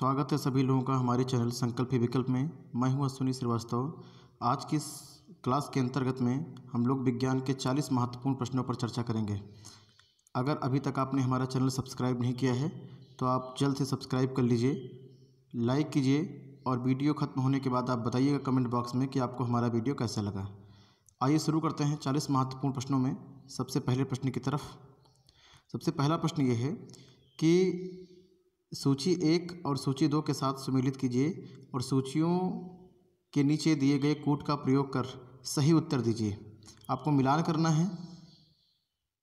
स्वागत है सभी लोगों का हमारे चैनल संकल्प ही विकल्प में। मैं हूं अश्विनी श्रीवास्तव। आज की इस क्लास के अंतर्गत में हम लोग विज्ञान के 40 महत्वपूर्ण प्रश्नों पर चर्चा करेंगे। अगर अभी तक आपने हमारा चैनल सब्सक्राइब नहीं किया है तो आप जल्द से सब्सक्राइब कर लीजिए, लाइक कीजिए और वीडियो ख़त्म होने के बाद आप बताइएगा कमेंट बॉक्स में कि आपको हमारा वीडियो कैसा लगा। आइए शुरू करते हैं 40 महत्वपूर्ण प्रश्नों में। सबसे पहले प्रश्न की तरफ। सबसे पहला प्रश्न ये है कि सूची 1 और सूची 2 के साथ सुमेलित कीजिए और सूचियों के नीचे दिए गए कूट का प्रयोग कर सही उत्तर दीजिए। आपको मिलान करना है।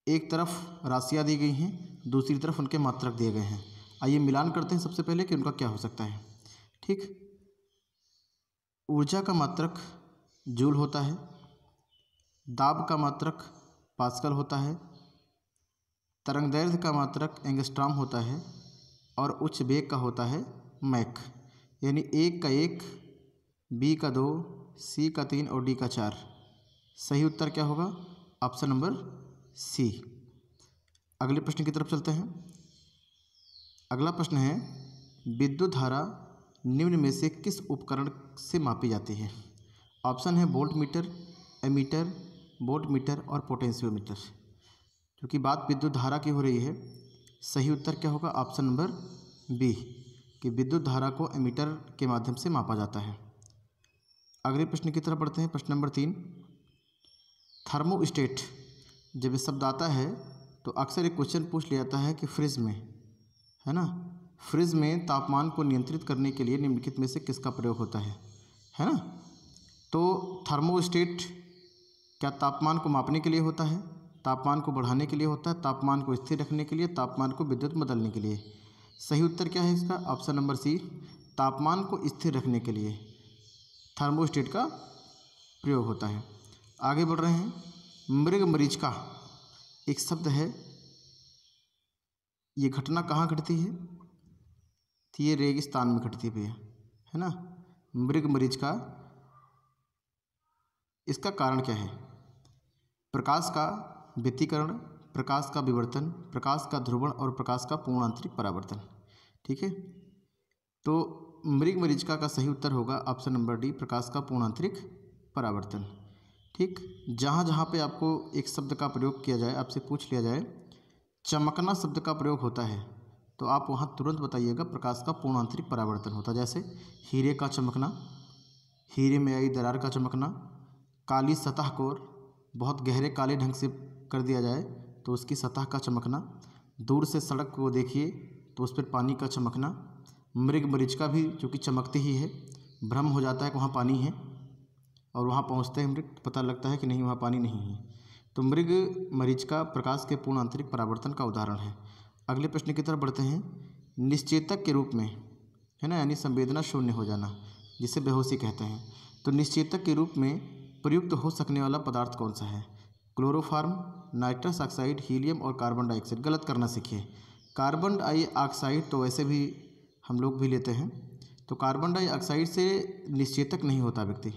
एक तरफ राशियाँ दी गई हैं, दूसरी तरफ उनके मात्रक दिए गए हैं। आइए मिलान करते हैं सबसे पहले कि उनका क्या हो सकता है। ठीक, ऊर्जा का मात्रक जूल होता है, दाब का मात्रक पास्कल होता है, तरंगदैर्घ्य का मात्रक एंगस्ट्रॉम होता है और उच्च वेग का होता है मैक। यानी 1 का 1, बी का 2, सी का 3 और डी का 4। सही उत्तर क्या होगा? Option number C. अगले प्रश्न की तरफ चलते हैं। अगला प्रश्न है, विद्युत धारा निम्न में से किस उपकरण से मापी जाती है? ऑप्शन है volt meter, ammeter, volt meter और पोटेंशियोमीटर। क्योंकि बात विद्युत धारा की हो रही है, सही उत्तर क्या होगा? ऑप्शन नंबर बी, कि विद्युत धारा को एमीटर के माध्यम से मापा जाता है। अगले प्रश्न की तरफ बढ़ते हैं। प्रश्न नंबर 3, थर्मोस्टेट जब ये शब्द आता है तो अक्सर एक क्वेश्चन पूछ लिया जाता है कि फ्रिज में, है ना, फ्रिज में तापमान को नियंत्रित करने के लिए निम्नलिखित में से किसका प्रयोग होता है ना। तो थर्मोस्टेट क्या तापमान को मापने के लिए होता है, तापमान को बढ़ाने के लिए होता है, तापमान को स्थिर रखने के लिए, तापमान को विद्युत बदलने के लिए? सही उत्तर क्या है इसका? ऑप्शन नंबर सी, तापमान को स्थिर रखने के लिए थर्मोस्टेट का प्रयोग होता है। आगे बढ़ रहे हैं। मृगमरीचिका एक शब्द है, ये घटना कहाँ घटती है? तो ये रेगिस्तान में घटती है भैया, है ना। मृगमरीचिका, इसका कारण क्या है? प्रकाश का व्यतिकरण, प्रकाश का विवर्तन, प्रकाश का ध्रुवण और प्रकाश का पूर्ण आंतरिक परावर्तन। ठीक है, तो मृगमरीचिका का सही उत्तर होगा ऑप्शन नंबर डी, प्रकाश का पूर्ण आंतरिक परावर्तन। ठीक, जहाँ जहाँ पे आपको एक शब्द का प्रयोग किया जाए, आपसे पूछ लिया जाए चमकना शब्द का प्रयोग होता है, तो आप वहाँ तुरंत बताइएगा प्रकाश का पूर्ण आंतरिक परावर्तन होता है। जैसे हीरे का चमकना, हीरे में आई दरार का चमकना, काली सतह को बहुत गहरे काले ढंग से कर दिया जाए तो उसकी सतह का चमकना, दूर से सड़क को देखिए तो उस पर पानी का चमकना। मृगमरीचिका भी चूँकि चमकती ही है, भ्रम हो जाता है कि वहाँ पानी है और वहाँ पहुँचते ही मृग पता लगता है कि नहीं, वहाँ पानी नहीं है। तो मृगमरीचिका प्रकाश के पूर्ण आंतरिक परावर्तन का उदाहरण है। अगले प्रश्न की तरफ बढ़ते हैं। निश्चेतक के रूप में, है ना, यानी संवेदना शून्य हो जाना, जिसे बेहोशी कहते हैं, तो निश्चेतक के रूप में प्रयुक्त हो सकने वाला पदार्थ कौन सा है? क्लोरोफॉर्म, नाइट्रस ऑक्साइड, हीलियम और कार्बन डाइऑक्साइड। गलत करना सीखिए। कार्बन डाइऑक्साइड तो वैसे भी हम लोग भी लेते हैं, तो कार्बन डाइऑक्साइड से निश्चेतक नहीं होता व्यक्ति।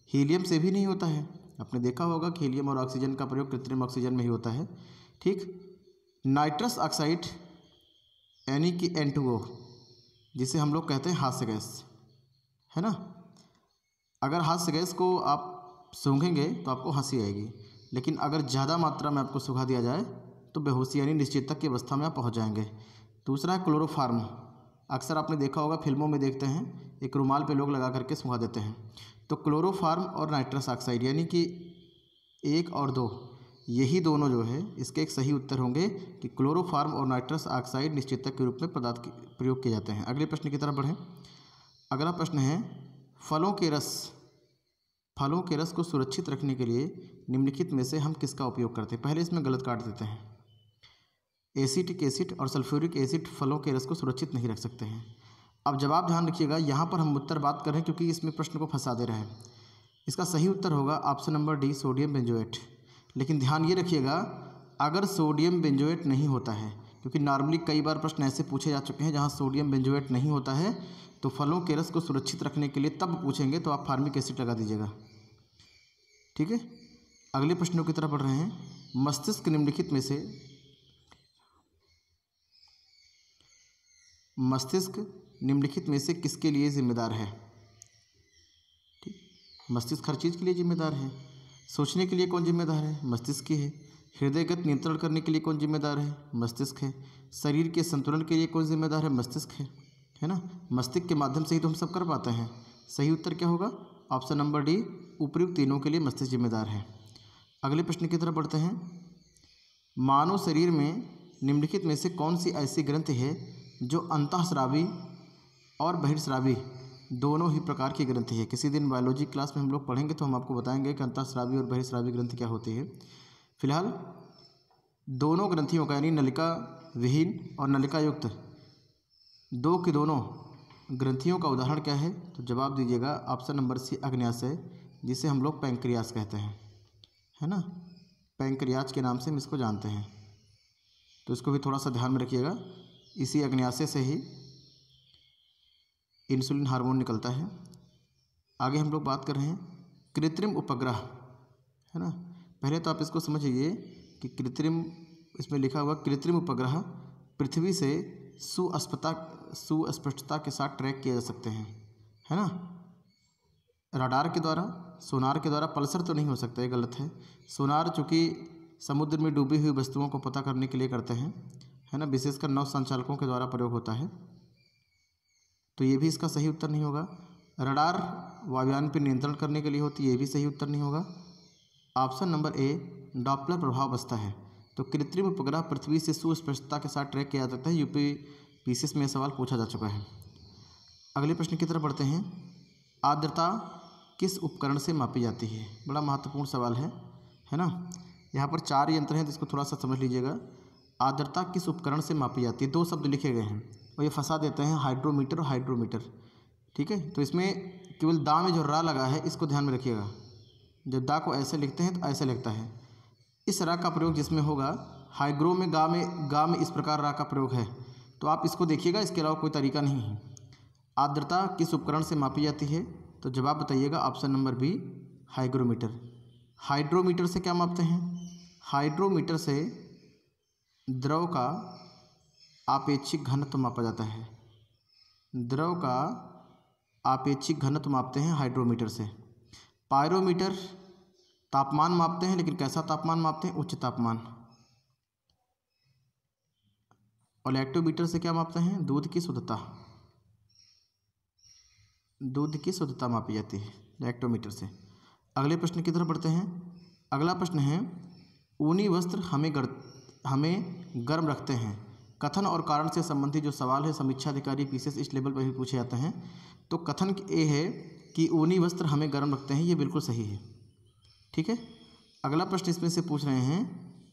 हीलियम से भी नहीं होता है। आपने देखा होगा कि हीलियम और ऑक्सीजन का प्रयोग कृत्रिम ऑक्सीजन में ही होता है। ठीक, नाइट्रस ऑक्साइड यानी कि N2O, जिसे हम लोग कहते हैं हास्य गैस, है ना। अगर हास्य गैस को आप सूंघेंगे तो आपको हंसी आएगी, लेकिन अगर ज़्यादा मात्रा में आपको सुखा दिया जाए तो बेहोशी यानी निश्चेतक की अवस्था में आप पहुंच जाएंगे। दूसरा है क्लोरोफार्म। अक्सर आपने देखा होगा, फिल्मों में देखते हैं, एक रुमाल पे लोग लगा करके सुखा देते हैं। तो क्लोरोफार्म और नाइट्रस ऑक्साइड यानी कि 1 और 2, यही दोनों जो है इसके एक सही उत्तर होंगे कि क्लोरोफार्म और नाइट्रस ऑक्साइड निश्चेतक के रूप में पदार्थ प्रयोग किए जाते हैं। अगले प्रश्न की तरफ बढ़ें। अगला प्रश्न है, फलों के रस को सुरक्षित रखने के लिए निम्नलिखित में से हम किसका उपयोग करते हैं? पहले इसमें गलत काट देते हैं। एसिटिक एसिड और सल्फ्यूरिक एसिड फलों के रस को सुरक्षित नहीं रख सकते हैं। अब जवाब ध्यान रखिएगा, यहाँ पर हम उत्तर बात कर रहे हैं क्योंकि इसमें प्रश्न को फंसा दे रहे हैं। इसका सही उत्तर होगा option number D, sodium benzoate. लेकिन ध्यान ये रखिएगा, अगर सोडियम बेंजोएट नहीं होता है, क्योंकि नॉर्मली कई बार प्रश्न ऐसे पूछे जा चुके हैं जहाँ सोडियम बेंजोएट नहीं होता है, तो फलों के रस को सुरक्षित रखने के लिए तब पूछेंगे तो आप फार्मिक एसिड लगा दीजिएगा। ठीक है, अगले प्रश्नों की तरफ बढ़ रहे हैं। मस्तिष्क निम्नलिखित में से मस्तिष्क निम्नलिखित में से किसके लिए जिम्मेदार है? ठीक, मस्तिष्क हर चीज़ के लिए जिम्मेदार है। सोचने के लिए कौन जिम्मेदार है? मस्तिष्क ही है। हृदयगत नियंत्रण करने के लिए कौन जिम्मेदार है? मस्तिष्क है। शरीर के संतुलन के लिए कौन जिम्मेदार है? मस्तिष्क है ना। मस्तिष्क के माध्यम से ही तो हम सब कर पाते हैं। सही उत्तर क्या होगा? ऑप्शन नंबर डी, उपयुक्त तीनों के लिए मस्तिष्क जिम्मेदार है। अगले प्रश्न की तरफ बढ़ते हैं। मानव शरीर में निम्नलिखित में से कौन सी ऐसी ग्रंथि है जो अंतःस्रावी और बहिर्स्रावी दोनों ही प्रकार की ग्रंथि है? किसी दिन बायोलॉजी क्लास में हम लोग पढ़ेंगे तो हम आपको बताएंगे कि अंतःस्रावी और बहिर्स्रावी ग्रंथि क्या होती है। फिलहाल दोनों ग्रंथियों का यानी नलिका विहीन और नलिका युक्त दो की दोनों ग्रंथियों का उदाहरण क्या है? तो जवाब दीजिएगा ऑप्शन नंबर सी, अग्न्याशय, जिसे हम लोग पैंक्रियास कहते हैं, है ना। पैंक्रियाज के नाम से हम इसको जानते हैं, तो इसको भी थोड़ा सा ध्यान में रखिएगा। इसी अग्न्याशय से ही इंसुलिन हार्मोन निकलता है। आगे हम लोग बात कर रहे हैं कृत्रिम उपग्रह, है ना। पहले तो आप इसको समझिए कि कृत्रिम, इसमें लिखा हुआ कृत्रिम उपग्रह पृथ्वी से सुस्पष्टता के साथ ट्रैक किए जा सकते हैं, है ना। रडार के द्वारा, सोनार के द्वारा, पल्सर तो नहीं हो सकता, ये गलत है। सोनार चूँकि समुद्र में डूबी हुई वस्तुओं को पता करने के लिए करते हैं, है ना, विशेषकर नौ संचालकों के द्वारा प्रयोग होता है, तो ये भी इसका सही उत्तर नहीं होगा। रडार वायुयान पर नियंत्रण करने के लिए होती है, ये भी सही उत्तर नहीं होगा। ऑप्शन नंबर ए, डॉपलर प्रभाव बसता है। तो कृत्रिम उपग्रह पृथ्वी से सुस्पष्टता के साथ ट्रैक किया जाता है। यूपी पीसीएस में सवाल पूछा जा चुका है। अगले प्रश्न की तरफ बढ़ते हैं। आर्द्रता किस उपकरण से मापी जाती है? बड़ा महत्वपूर्ण सवाल है ना। यहाँ पर 4 यंत्र हैं, तो इसको थोड़ा सा समझ लीजिएगा। आर्द्रता किस उपकरण से मापी जाती है? 2 शब्द लिखे गए हैं और ये फंसा देते हैं, हाइड्रोमीटर और हाइड्रोमीटर, ठीक है। तो इसमें केवल दा में जो रा लगा है इसको ध्यान में रखिएगा। जब दा को ऐसे लिखते हैं तो ऐसे लिखता है। इस रा का प्रयोग जिसमें होगा, हाइग्रो में गा में इस प्रकार रा का प्रयोग है, तो आप इसको देखिएगा, इसके अलावा कोई तरीका नहीं है। आर्द्रता किस उपकरण से मापी जाती है? तो जवाब बताइएगा option number B, hygrometer. Hydrometer से क्या मापते हैं? हाइड्रोमीटर से द्रव का आपेक्षिक घनत्व मापा जाता है। द्रव का आपेक्षिक घनत्व मापते हैं हाइड्रोमीटर से। पायरोमीटर तापमान मापते हैं, लेकिन कैसा तापमान मापते हैं? उच्च तापमान। और लैक्टोमीटर से क्या मापते हैं? दूध की शुद्धता। दूध की शुद्धता मापी जाती है लैक्टोमीटर से। अगले प्रश्न की तरफ बढ़ते हैं। अगला प्रश्न है, ऊनी वस्त्र हमें गर्म रखते हैं। कथन और कारण से संबंधित जो सवाल है, समीक्षा अधिकारी पीसीएस इस लेवल पर भी पूछे जाते हैं। तो कथन ए है कि ऊनी वस्त्र हमें गर्म रखते हैं, ये बिल्कुल सही है, ठीक है। अगला प्रश्न इसमें से पूछ रहे हैं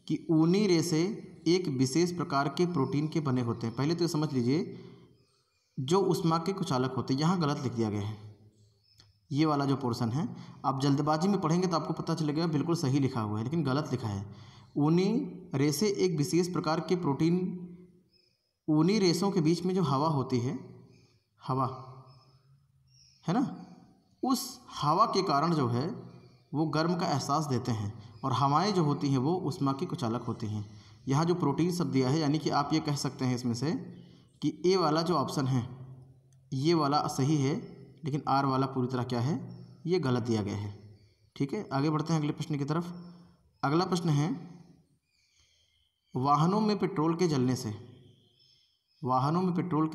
कि ऊनी रेशे एक विशेष प्रकार के प्रोटीन के बने होते हैं। पहले तो ये समझ लीजिए, जो ऊष्मा के कुचालक होते हैं, यहाँ गलत लिख दिया गया है। ये वाला जो पोर्शन है, आप जल्दबाजी में पढ़ेंगे तो आपको पता चलेगा बिल्कुल सही लिखा हुआ है, लेकिन गलत लिखा है। ऊनी रेशे एक विशेष प्रकार के प्रोटीन, ऊनी रेशों के बीच में जो हवा होती है, हवा, है ना, उस हवा के कारण जो है वो गर्म का एहसास देते हैं, और हवाएं जो होती हैं वो ऊष्मा की कुचालक होती हैं। यहाँ जो प्रोटीन शब्द दिया है, यानी कि आप ये कह सकते हैं इसमें से कि ए वाला जो ऑप्शन है ये वाला सही है, लेकिन आर वाला पूरी तरह क्या है, ये गलत दिया गया है, ठीक है। आगे बढ़ते हैं अगले प्रश्न की तरफ। अगला प्रश्न है, वाहनों में पेट्रोल के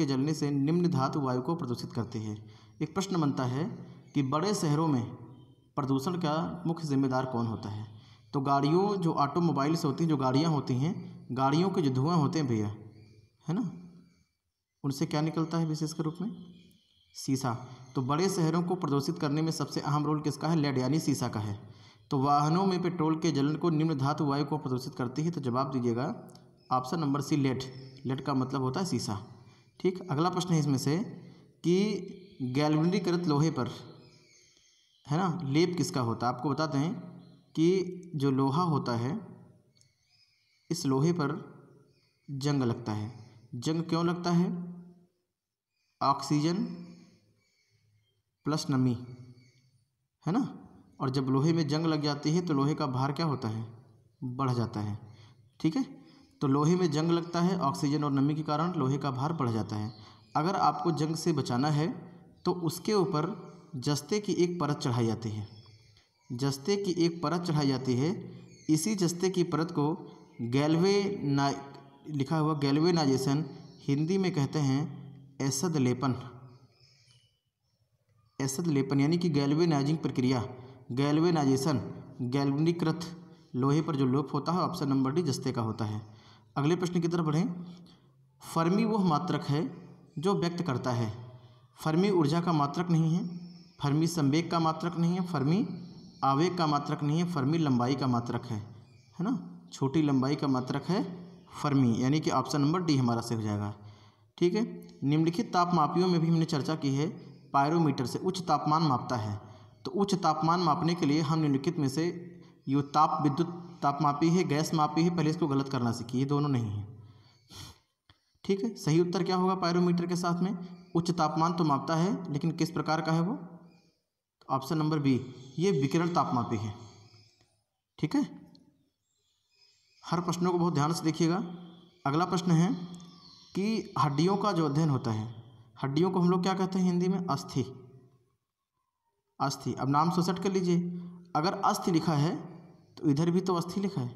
जलने से निम्न धातु वायु को प्रदूषित करती है। एक प्रश्न बनता है कि बड़े शहरों में प्रदूषण का मुख्य जिम्मेदार कौन होता है? तो गाड़ियों, जो ऑटोमोबाइल्स होती हैं, जो गाड़ियाँ होती हैं, गाड़ियों के जो धुआं होते हैं भैया, है ना, उनसे क्या निकलता है विशेषकर रूप में? शीशा। तो बड़े शहरों को प्रदूषित करने में सबसे अहम रोल किसका है? लेड यानी शीशा का है। तो वाहनों में पेट्रोल के जलन को निम्न धातु वायु को प्रदूषित करती है, तो जवाब दीजिएगा option number C, lead. Lead का मतलब होता है शीशा, ठीक। अगला प्रश्न है इसमें से कि गैल्वेनीकृत लोहे पर, है ना, लेप किसका होता है? आपको बताते हैं कि जो लोहा होता है, इस लोहे पर जंग लगता है। जंग क्यों लगता है? ऑक्सीजन प्लस नमी, है ना। और जब लोहे में जंग लग जाती है तो लोहे का भार क्या होता है? बढ़ जाता है, ठीक है। तो लोहे में जंग लगता है, ऑक्सीजन और नमी के कारण लोहे का भार बढ़ जाता है। अगर आपको जंग से बचाना है तो उसके ऊपर जस्ते की एक परत चढ़ाई जाती है। जस्ते की एक परत चढ़ाई जाती है। इसी जस्ते की परत को लिखा हुआ गैल्वेनाइजेशन, हिंदी में कहते हैं एसद लेपन। एसद लेपन यानी कि गैल्वेनाइजिंग प्रक्रिया, गैल्वेनाइजेशन, गैल्वनीकृत लोहे पर जो लोप होता है, ऑप्शन नंबर डी जस्ते का होता है। अगले प्रश्न की तरफ बढ़ें। फर्मी वह मात्रक है जो व्यक्त करता है। फर्मी ऊर्जा का मात्रक नहीं है, फर्मी संवेग का मात्रक नहीं है, फर्मी आवेग का मात्रक नहीं है, फर्मी लंबाई का मात्रक है ना, छोटी लंबाई का मात्रक है फर्मी, यानी कि ऑप्शन नंबर डी हमारा से हो जाएगा। ठीक है। निम्नलिखित तापमापियों में भी हमने चर्चा की है, पायरोमीटर से उच्च तापमान मापता है। तो उच्च तापमान मापने के लिए हम निम्नलिखित में से यो ताप विद्युत तापमापी है, गैस मापी है, पहले इसको गलत करना सीखिए, ये दोनों नहीं है। ठीक है। सही उत्तर क्या होगा पायरोमीटर के साथ में? उच्च तापमान तो मापता है, लेकिन किस प्रकार का है वो? ऑप्शन नंबर बी, ये विकिरण तापमापी है। ठीक है। हर प्रश्नों को बहुत ध्यान से देखिएगा। अगला प्रश्न है कि हड्डियों का जो अध्ययन होता है, हड्डियों को हम लोग क्या कहते हैं हिंदी में? अस्थि। अस्थि। अब नाम से सेट कर लीजिए। अगर अस्थि लिखा है तो इधर भी तो अस्थि लिखा है,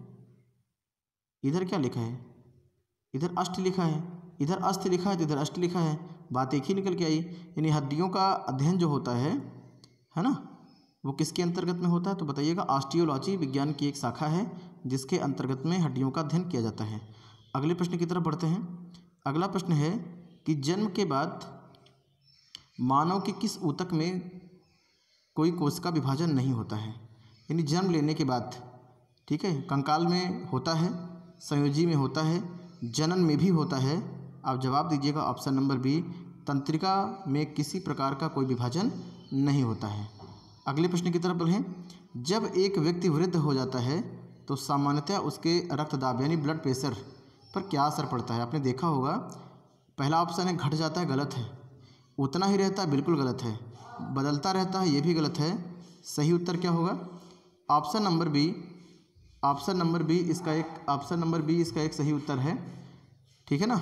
इधर क्या लिखा है? इधर अष्ट लिखा है। इधर अस्थि लिखा है तो इधर अष्ट लिखा है, बात एक ही निकल के आई। यानी हड्डियों का अध्ययन जो होता है ना, वो किसके अंतर्गत में होता है? तो बताइएगा। ऑस्टियोलॉजी विज्ञान की एक शाखा है जिसके अंतर्गत में हड्डियों का अध्ययन किया जाता है। अगले प्रश्न की तरफ बढ़ते हैं। अगला प्रश्न है कि जन्म के बाद मानव के किस ऊतक में कोई कोशिका विभाजन नहीं होता है? यानी जन्म लेने के बाद, ठीक है, कंकाल में होता है, संयोजी में होता है, जनन में भी होता है। आप जवाब दीजिएगा ऑप्शन नंबर बी, तंत्रिका में किसी प्रकार का कोई विभाजन नहीं होता है। अगले प्रश्न की तरफ बढ़ें। जब एक व्यक्ति वृद्ध हो जाता है तो सामान्यतः उसके रक्तदाब यानी ब्लड प्रेशर पर क्या असर पड़ता है? आपने देखा होगा, पहला ऑप्शन है घट जाता है, गलत है। उतना ही रहता है, बिल्कुल गलत है। बदलता रहता है, ये भी गलत है। सही उत्तर क्या होगा? Option number B, option number B इसका एक सही उत्तर है। ठीक है ना।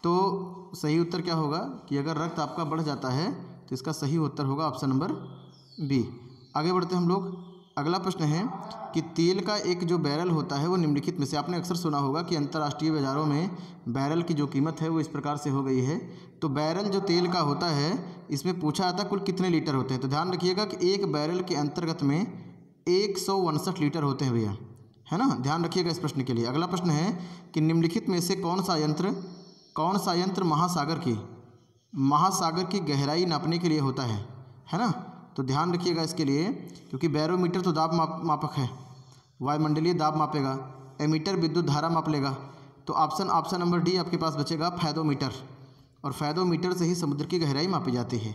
तो सही उत्तर क्या होगा कि अगर रक्त आपका बढ़ जाता है तो इसका सही उत्तर होगा ऑप्शन नंबर बी। आगे बढ़ते हैं हम लोग। अगला प्रश्न है कि तेल का एक जो बैरल होता है वो निम्नलिखित में से, आपने अक्सर सुना होगा कि अंतर्राष्ट्रीय बाज़ारों में बैरल की जो कीमत है वो इस प्रकार से हो गई है। तो बैरल जो तेल का होता है, इसमें पूछा जाता है कुल कितने लीटर होते हैं। तो ध्यान रखिएगा कि एक बैरल के अंतर्गत में 159 लीटर होते हैं भैया, है ना। ध्यान रखिएगा इस प्रश्न के लिए। अगला प्रश्न है कि निम्नलिखित में से कौन सा यंत्र महासागर की गहराई नापने के लिए होता है ना। तो ध्यान रखिएगा इसके लिए, क्योंकि बैरोमीटर तो दाब मापक है, वायुमंडलीय दाब मापेगा, एमीटर विद्युत धारा माप लेगा। तो ऑप्शन नंबर डी आपके पास बचेगा फायदोमीटर, और फायदोमीटर से ही समुद्र की गहराई मापी जाती है।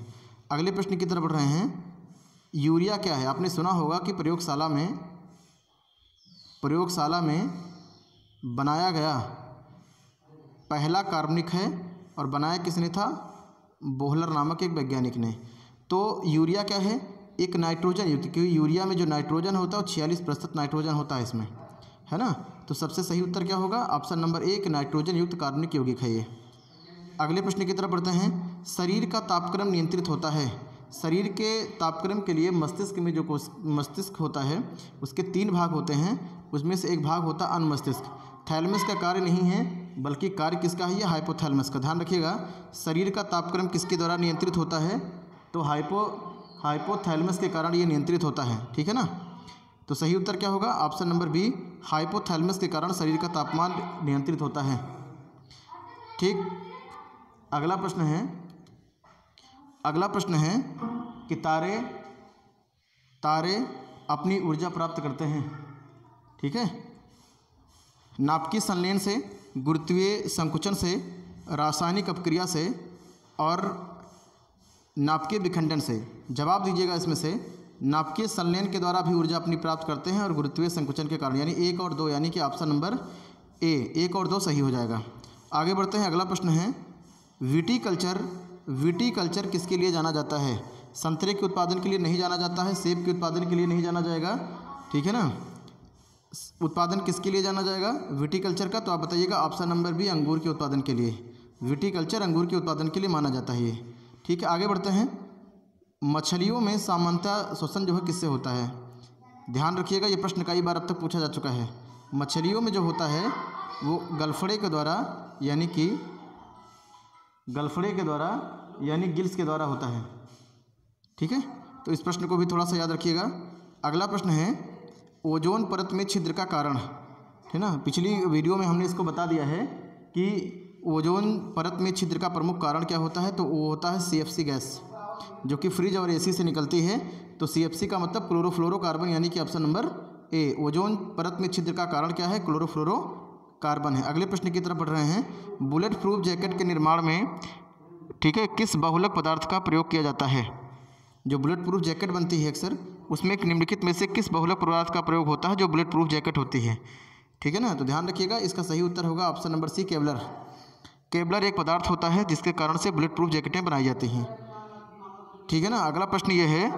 अगले प्रश्न की तरफ बढ़ रहे हैं। यूरिया क्या है? आपने सुना होगा कि प्रयोगशाला में बनाया गया पहला कार्बनिक है, और बनाया किसने था? बोहलर नामक एक वैज्ञानिक ने। तो यूरिया क्या है? एक नाइट्रोजन युक्त, क्योंकि यूरिया में जो नाइट्रोजन होता है वो 46% नाइट्रोजन होता है इसमें, है ना। तो सबसे सही उत्तर क्या होगा? ऑप्शन नंबर एक, नाइट्रोजन युक्त कार्बनिक यौगिक है ये। अगले प्रश्न की तरफ बढ़ते हैं। शरीर का तापक्रम नियंत्रित होता है। शरीर के तापक्रम के लिए मस्तिष्क में जो मस्तिष्क होता है उसके 3 भाग होते हैं, उसमें से एक भाग होता है अनमस्तिष्क। थैलेमस का कार्य नहीं है, बल्कि कार्य किसका है? ये हाइपोथैलेमस का। ध्यान रखिएगा, शरीर का तापक्रम किसके द्वारा नियंत्रित होता है? तो हाइपोथैलेमस के कारण ये नियंत्रित होता है। ठीक है ना। तो सही उत्तर क्या होगा? ऑप्शन नंबर बी, हाइपोथैलेमस के कारण शरीर का तापमान नियंत्रित होता है। ठीक। अगला प्रश्न है कि तारे अपनी ऊर्जा प्राप्त करते हैं। ठीक है। नाभिकीय संलयन से, गुरुत्वीय संकुचन से, रासायनिक अपक्रिया से और नाभिकीय विखंडन से। जवाब दीजिएगा इसमें से। नाभिकीय संलयन के द्वारा भी ऊर्जा अपनी प्राप्त करते हैं और गुरुत्वीय संकुचन के कारण, यानी 1 और 2, यानी कि ऑप्शन नंबर ए 1 और 2 सही हो जाएगा। आगे बढ़ते हैं। अगला प्रश्न है विटीकल्चर किसके लिए जाना जाता है? संतरे के उत्पादन के लिए नहीं जाना जाता है, सेब के उत्पादन के लिए नहीं जाना जाएगा, ठीक है ना। उत्पादन किसके लिए जाना जाएगा विटीकल्चर का? तो आप बताइएगा ऑप्शन नंबर बी, अंगूर के उत्पादन के लिए। विटीकल्चर अंगूर के उत्पादन के लिए माना जाता है ये। ठीक है, आगे बढ़ते हैं। मछलियों में सामान्यतः श्वसन जो है किससे होता है? ध्यान रखिएगा, ये प्रश्न कई बार अब तक पूछा जा चुका है। मछलियों में जो होता है वो गलफड़े के द्वारा यानी कि गिल्स के द्वारा होता है। ठीक है, तो इस प्रश्न को भी थोड़ा सा याद रखिएगा। अगला प्रश्न है ओजोन परत में छिद्र का कारण, है ना। पिछली वीडियो में हमने इसको बता दिया है कि ओजोन परत में छिद्र का प्रमुख कारण क्या होता है, तो वो होता है CFC गैस, जो कि फ्रिज और AC से निकलती है। तो CFC का मतलब क्लोरोफ्लोरोकार्बन, यानी कि ऑप्शन नंबर ए। ओजोन परत में छिद्र का कारण क्या है? क्लोरोफ्लोरोकार्बन है। अगले प्रश्न की तरफ बढ़ रहे हैं। बुलेट प्रूफ जैकेट के निर्माण में, ठीक है, किस बहुलक पदार्थ का प्रयोग किया जाता है? जो बुलेट प्रूफ जैकेट बनती है अक्सर, उसमें निम्नलिखित में से किस बहुलक पदार्थ का प्रयोग होता है जो बुलेट प्रूफ जैकेट होती है? ठीक है ना, तो ध्यान रखिएगा, इसका सही उत्तर होगा option number C, Kevlar. Kevlar एक पदार्थ होता है जिसके कारण से बुलेट प्रूफ जैकेटें बनाई जाती हैं। ठीक है ना। अगला प्रश्न ये है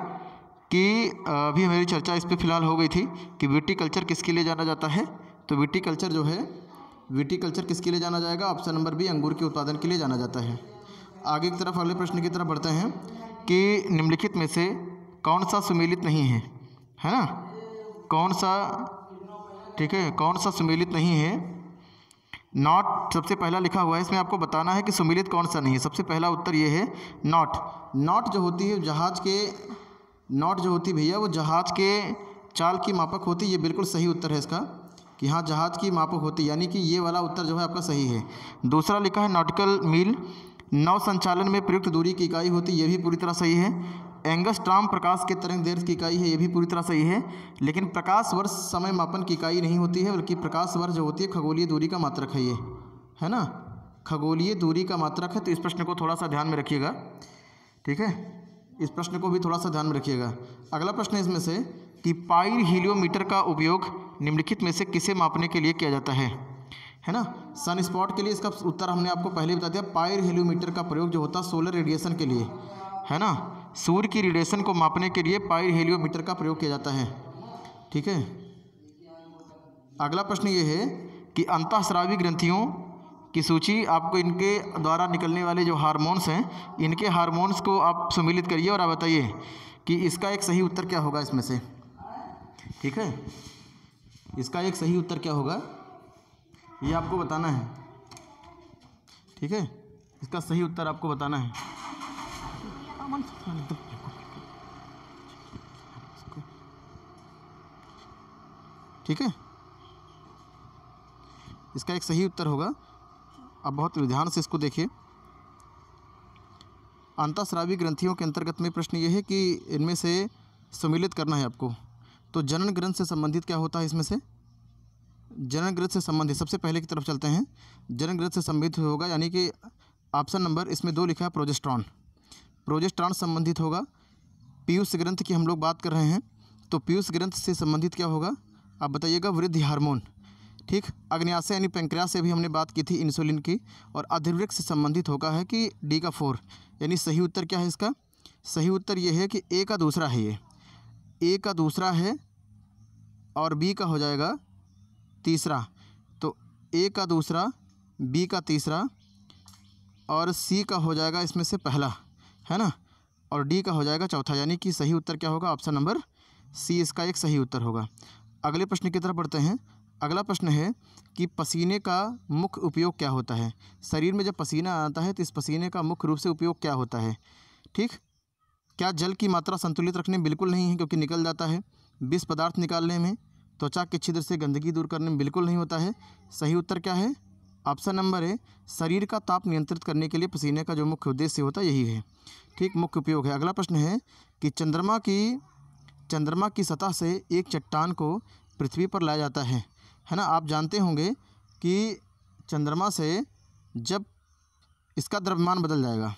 कि अभी हमारी चर्चा इस पर फिलहाल हो गई थी कि विटीकल्चर किसके लिए जाना जाता है। तो विटीकल्चर जो है, विटीकल्चर किसके लिए जाना जाएगा? ऑप्शन नंबर बी, अंगूर के उत्पादन के लिए जाना जाता है। आगे की तरफ, अगले प्रश्न की तरफ बढ़ते हैं कि निम्नलिखित में से कौन सा सुमेलित नहीं है ना? कौन सा, ठीक है, कौन सा सुमेलित नहीं है? नॉट सबसे पहला लिखा हुआ है, इसमें आपको बताना है कि सुमेलित कौन सा नहीं है। सबसे पहला उत्तर ये है नॉट। नॉट जो होती है जहाज के, नॉट जो होती भैया वो जहाज के चाल की मापक होती है। ये बिल्कुल सही उत्तर है इसका कि हाँ, जहाज की मापक होती है, यानी कि ये वाला उत्तर जो है आपका सही है। दूसरा लिखा है नॉटिकल मील, नौ संचालन में प्रयुक्त दूरी की इकाई होती है, ये भी पूरी तरह सही है। एंगस्ट्रॉम प्रकाश के तरंग दैर्ध्य की इकाई है, ये भी पूरी तरह सही है। लेकिन प्रकाश वर्ष समय मापन की इकाई नहीं होती है, बल्कि प्रकाश वर्ष जो होती है खगोलीय दूरी का मात्रक है, ये है ना, खगोलीय दूरी का मात्रक है। तो इस प्रश्न को थोड़ा सा ध्यान में रखिएगा। ठीक है, इस प्रश्न को भी थोड़ा सा ध्यान में रखिएगा। अगला प्रश्न है इसमें से कि पाइर हीलियोमीटर का उपयोग निम्नलिखित में से किसे मापने के लिए किया जाता है ना। सन स्पॉट के लिए इसका उत्तर हमने आपको पहले बता दिया। पाइर हीलियोमीटर का प्रयोग जो होता है सोलर रेडिएशन के लिए, है ना, सूर्य की रेडिएशन को मापने के लिए पाइर हीलियोमीटर का प्रयोग किया जाता है। ठीक है, अगला प्रश्न ये है कि अंतःस्रावी ग्रंथियों की सूची, आपको इनके द्वारा निकलने वाले जो हार्मोन्स हैं, इनके हार्मोन्स को आप सम्मिलित करिए और आप बताइए कि इसका एक सही उत्तर क्या होगा इसमें से। ठीक है, इसका एक सही उत्तर क्या होगा ये आपको बताना है। ठीक है, इसका सही उत्तर आपको बताना है। ठीक है, इसका एक सही उत्तर होगा, अब बहुत ध्यान से इसको देखिए। अंतःस्रावी ग्रंथियों के अंतर्गत में प्रश्न ये है कि इनमें से सम्मिलित करना है आपको। तो जनन ग्रंथ से संबंधित क्या होता है इसमें से? जनन ग्रंथ से संबंधित सबसे पहले की तरफ चलते हैं। जनन ग्रंथ से संबंधित होगा, यानी कि ऑप्शन नंबर इसमें 2 लिखा है प्रोजेस्टेरॉन। प्रोजेस्टेरॉन संबंधित होगा। पीयूष ग्रंथ की हम लोग बात कर रहे हैं, तो पीयूष ग्रंथ से संबंधित क्या होगा आप बताइएगा? वृद्धि हार्मोन। ठीक, अग्न्याशय यानी पैंक्रियास से भी हमने बात की थी इंसुलिन की। और अधिवृक्क से संबंधित होगा है कि डी का 4, यानी सही उत्तर क्या है इसका? सही उत्तर ये है कि ए का दूसरा है, ये ए का दूसरा है और बी का हो जाएगा तीसरा। तो ए का दूसरा, बी का तीसरा और सी का हो जाएगा इसमें से पहला, है ना, और डी का हो जाएगा चौथा, यानी कि सही उत्तर क्या होगा? ऑप्शन नंबर सी इसका एक सही उत्तर होगा। अगले प्रश्न की तरफ बढ़ते हैं। अगला प्रश्न है कि पसीने का मुख्य उपयोग क्या होता है? शरीर में जब पसीना आता है तो इस पसीने का मुख्य रूप से उपयोग क्या होता है? ठीक, क्या जल की मात्रा संतुलित रखने में? बिल्कुल नहीं है, क्योंकि निकल जाता है। विष पदार्थ निकालने में, त्वचा के छिद्र से गंदगी दूर करने में बिल्कुल नहीं होता है। सही उत्तर क्या है? ऑप्शन नंबर है, शरीर का ताप नियंत्रित करने के लिए पसीने का जो मुख्य उद्देश्य होता है यही है। ठीक, मुख्य उपयोग है। अगला प्रश्न है कि चंद्रमा की सतह से एक चट्टान को पृथ्वी पर लाया जाता है ना। आप जानते होंगे कि चंद्रमा से जब इसका द्रव्यमान बदल जाएगा,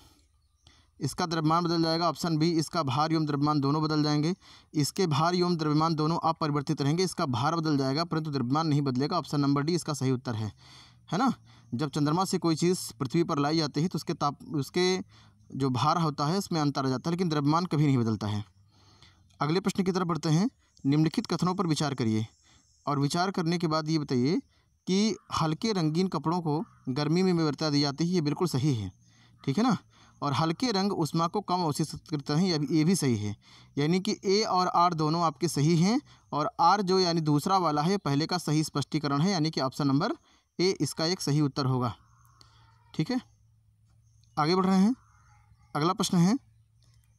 इसका द्रव्यमान बदल जाएगा। ऑप्शन बी, इसका भार एवं द्रव्यमान दोनों बदल जाएंगे। इसके भार एवं द्रव्यमान दोनों अपरिवर्तित रहेंगे। इसका भार बदल जाएगा परंतु द्रव्यमान नहीं बदलेगा। ऑप्शन नंबर डी इसका सही उत्तर है ना। जब चंद्रमा से कोई चीज़ पृथ्वी पर लाई जाती है तो उसके जो भार होता है उसमें अंतर आ जाता है, लेकिन द्रव्यमान कभी नहीं बदलता है। अगले प्रश्न की तरफ बढ़ते हैं। निम्नलिखित कथनों पर विचार करिए और विचार करने के बाद ये बताइए कि हल्के रंगीन कपड़ों को गर्मी में वरीयता दी जाती है, ये बिल्कुल सही है, ठीक है ना। और हल्के रंग ऊष्मा को कम अवशोषित करते हैं, ये भी सही है। यानी कि ए और आर दोनों आपके सही हैं, और आर जो यानी दूसरा वाला है पहले का सही स्पष्टीकरण है, यानी कि ऑप्शन नंबर ए इसका एक सही उत्तर होगा, ठीक है। आगे बढ़ रहे हैं। अगला प्रश्न है,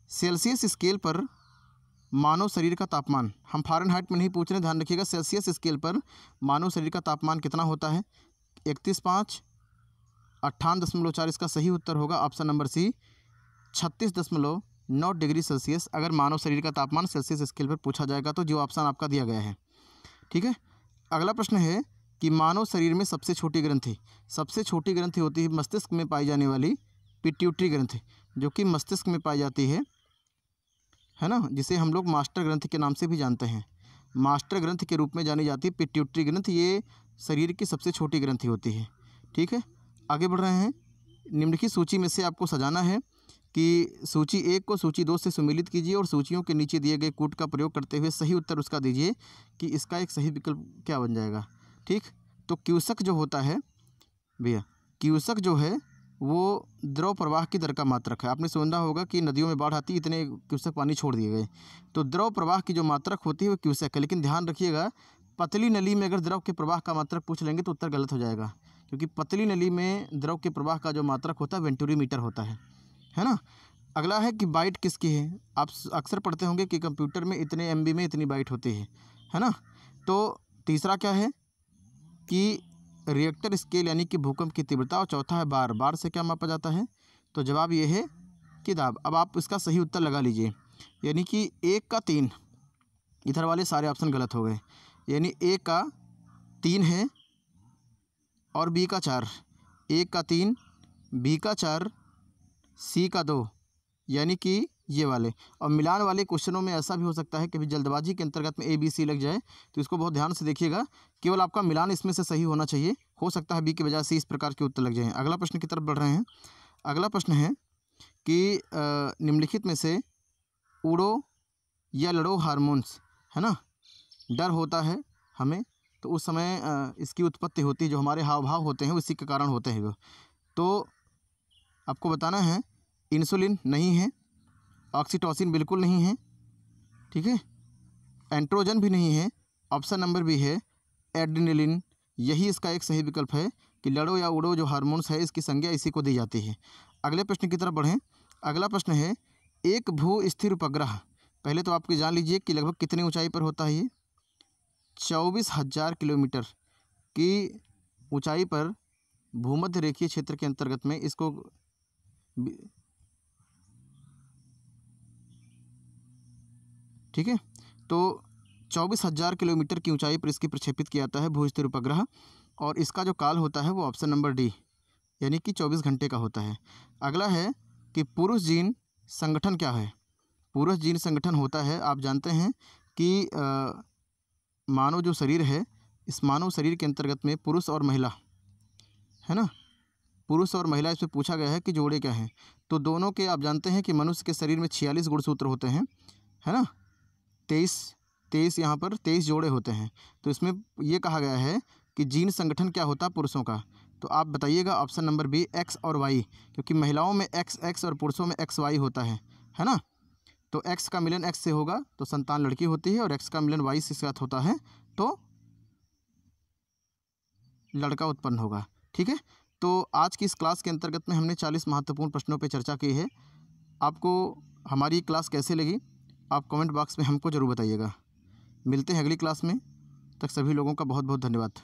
सेल्सियस स्केल पर मानव शरीर का तापमान, हम फ़ारेनहाइट में नहीं पूछ रहे, ध्यान रखिएगा, सेल्सियस स्केल पर मानव शरीर का तापमान कितना होता है? 31.5, 58.4, इसका सही उत्तर होगा option number C 36.9 degree Celsius. अगर मानव शरीर का तापमान सेल्सियस स्केल पर पूछा जाएगा तो जो ऑप्शन आपका दिया गया है, ठीक है। अगला प्रश्न है कि मानव शरीर में सबसे छोटी ग्रंथि होती है मस्तिष्क में पाई जाने वाली पिट्यूटरी ग्रंथि, जो कि मस्तिष्क में पाई जाती है ना, जिसे हम लोग मास्टर ग्रंथि के नाम से भी जानते हैं, मास्टर ग्रंथि के रूप में जानी जाती है पिट्यूटरी ग्रंथि। ये शरीर की सबसे छोटी ग्रंथि होती है, ठीक है। आगे बढ़ रहे हैं। निम्नलिखित सूची में से आपको सजाना है कि सूची 1 को सूची 2 से सुमेलित कीजिए और सूचियों के नीचे दिए गए कूट का प्रयोग करते हुए सही उत्तर उसका दीजिए कि इसका एक सही विकल्प क्या बन जाएगा, ठीक। तो क्यूसेक जो होता है भैया, क्यूसेक जो है वो द्रव प्रवाह की दर का मात्रक है। आपने सुना होगा कि नदियों में बाढ़ आती है, इतने क्यूसेक पानी छोड़ दिए गए, तो द्रव प्रवाह की जो मात्रक होती है वो क्यूसेक है। लेकिन ध्यान रखिएगा, पतली नली में अगर द्रव के प्रवाह का मात्रक पूछ लेंगे तो उत्तर गलत हो जाएगा, क्योंकि पतली नली में द्रव के प्रवाह का जो मात्रक होता है वेंटुरीमीटर होता है ना। अगला है कि बाइट किसकी है? आप अक्सर पढ़ते होंगे कि कंप्यूटर में इतने MB में इतनी बाइट होती है ना। तो तीसरा क्या है कि रिएक्टर स्केल यानी कि भूकंप की तीव्रता, और चौथा है बार से क्या मापा जाता है? तो जवाब ये है कि दाब। अब आप इसका सही उत्तर लगा लीजिए, यानी कि 1 का 3, इधर वाले सारे ऑप्शन गलत हो गए, यानी A का 3 है और B का 4, 1 का 3, B का 4, C का 2, यानी कि ये वाले। और मिलान वाले क्वेश्चनों में ऐसा भी हो सकता है कि भी जल्दबाजी के अंतर्गत में ABC लग जाए, तो इसको बहुत ध्यान से देखिएगा, केवल आपका मिलान इसमें से सही होना चाहिए, हो सकता है B की बजाय C इस प्रकार के उत्तर लग जाएँ। अगला प्रश्न की तरफ बढ़ रहे हैं। अगला प्रश्न है कि निम्नलिखित में से उड़ो या लड़ो हार्मोन्स, है ना, डर होता है हमें, तो उस समय इसकी उत्पत्ति होती है, जो हमारे हाव भाव होते हैं उसी के कारण होते हैं वो। तो आपको बताना है, इंसुलिन नहीं है, ऑक्सीटोसिन बिल्कुल नहीं है, ठीक है, एंड्रोजन भी नहीं है, ऑप्शन नंबर बी है एड्रेनलिन, यही इसका एक सही विकल्प है कि लड़ो या उड़ो जो हार्मोन्स है इसकी संज्ञा इसी को दी जाती है। अगले प्रश्न की तरफ बढ़ें। अगला प्रश्न है, एक भू स्थिर उपग्रह, पहले तो आपकी जान लीजिए कि लगभग कितनी ऊंचाई पर होता है ये? 24,000 किलोमीटर की ऊंचाई पर भूमध्य रेखीय क्षेत्र के अंतर्गत में इसको ठीक है, तो 24,000 किलोमीटर की ऊंचाई पर इसकी प्रक्षेपित किया जाता है भू स्थिर उपग्रह, और इसका जो काल होता है वो ऑप्शन नंबर डी यानी कि 24 घंटे का होता है। अगला है कि पुरुष जीन संगठन क्या है? पुरुष जीन संगठन होता है, आप जानते हैं कि मानव जो शरीर है, इस मानव शरीर के अंतर्गत में पुरुष और महिला, है ना, पुरुष और महिला इसमें पूछा गया है कि जोड़े क्या हैं, तो दोनों के आप जानते हैं कि मनुष्य के शरीर में 46 गुणसूत्र होते हैं, है ना, 23 यहाँ पर 23 जोड़े होते हैं। तो इसमें ये कहा गया है कि जीन संगठन क्या होता है पुरुषों का, तो आप बताइएगा ऑप्शन नंबर बी X और Y, क्योंकि महिलाओं में XX और पुरुषों में XY होता है ना। तो X का मिलन X से होगा तो संतान लड़की होती है, और X का मिलन Y से साथ होता है तो लड़का उत्पन्न होगा, ठीक है। तो आज की इस क्लास के अंतर्गत में हमने 40 महत्वपूर्ण प्रश्नों पर चर्चा की है। आपको हमारी क्लास कैसे लगी आप कमेंट बॉक्स में हमको ज़रूर बताइएगा। मिलते हैं अगली क्लास में, तक सभी लोगों का बहुत बहुत धन्यवाद।